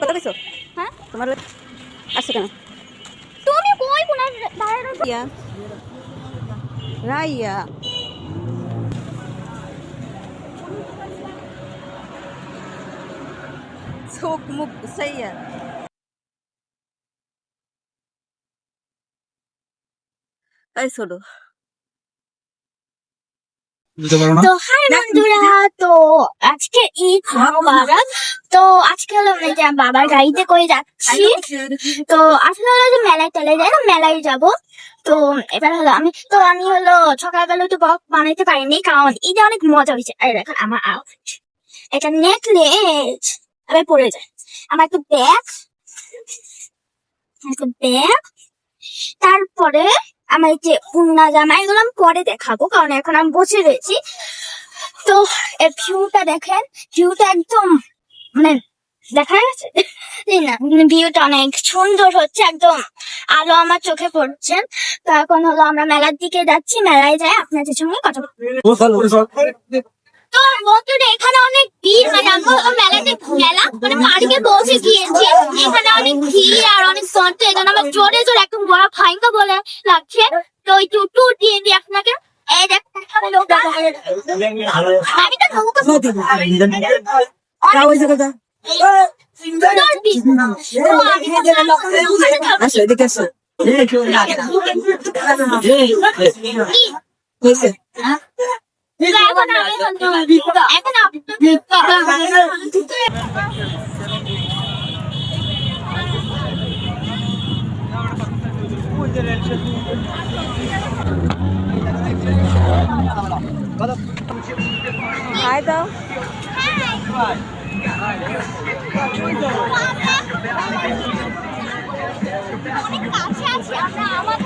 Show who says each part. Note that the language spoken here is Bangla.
Speaker 1: কথা কইছো? হ্যাঁ তোমার আসছে কেন?
Speaker 2: তুমি কই কোন দাঁড়ায়
Speaker 1: রাইয়া চোখ মুখ গুছাইয়া এই ছোট
Speaker 2: তো হাই বন্ধুরা, তো আজকে ঈদ মোবারক। তো আজকে হলো আমরা যে বাবার গাড়িতে করে যাচ্ছি। তো আসলে হলো যে মেলায় টেলায় যাই না, মেলায় যাব। তো এবার হলো আমি হলো সকালবেলা একটু ব্লগ বানাইতে পারিনি, কারণ ঈদে অনেক মজা হয়েছে। আর দেখো আমার এটা নেকলেস আবার পরে যায়। আমার একটা ব্যাগ, তারপরে আমার এই যে উন্না জামা, এগুলো আমি পরে দেখাবো, কারণ এখন আমি বসে রয়েছি। তো এর ভিউটা দেখেন, ভিউটা একদম মানে দেখা যাচ্ছে না, ভিউটা অনেক সুন্দর হচ্ছে, একদম আলো আমার চোখে পড়ছে। তো এখন হলো আমরা মেলার দিকে যাচ্ছি, মেলায় যাই আপনাদের সঙ্গে কথা বলবো। তো বন্ধুরা এখানে অনেক ভিড়, মানে আমরা মেলাতে মানে পার্কে পৌঁছে গিয়েছি। এখানে অনেক ভিড় আর অনেক সন্ট, এখানে আমার জোরে জোরে একদম বড় ফাইনকা বলে লাগছে। তো ওই টুটু দিয়ে দিই আপনাকে। এই দেখেন আমি তো নৌকা
Speaker 1: হাই দাও
Speaker 2: অনেক কাছে আছি আমরা।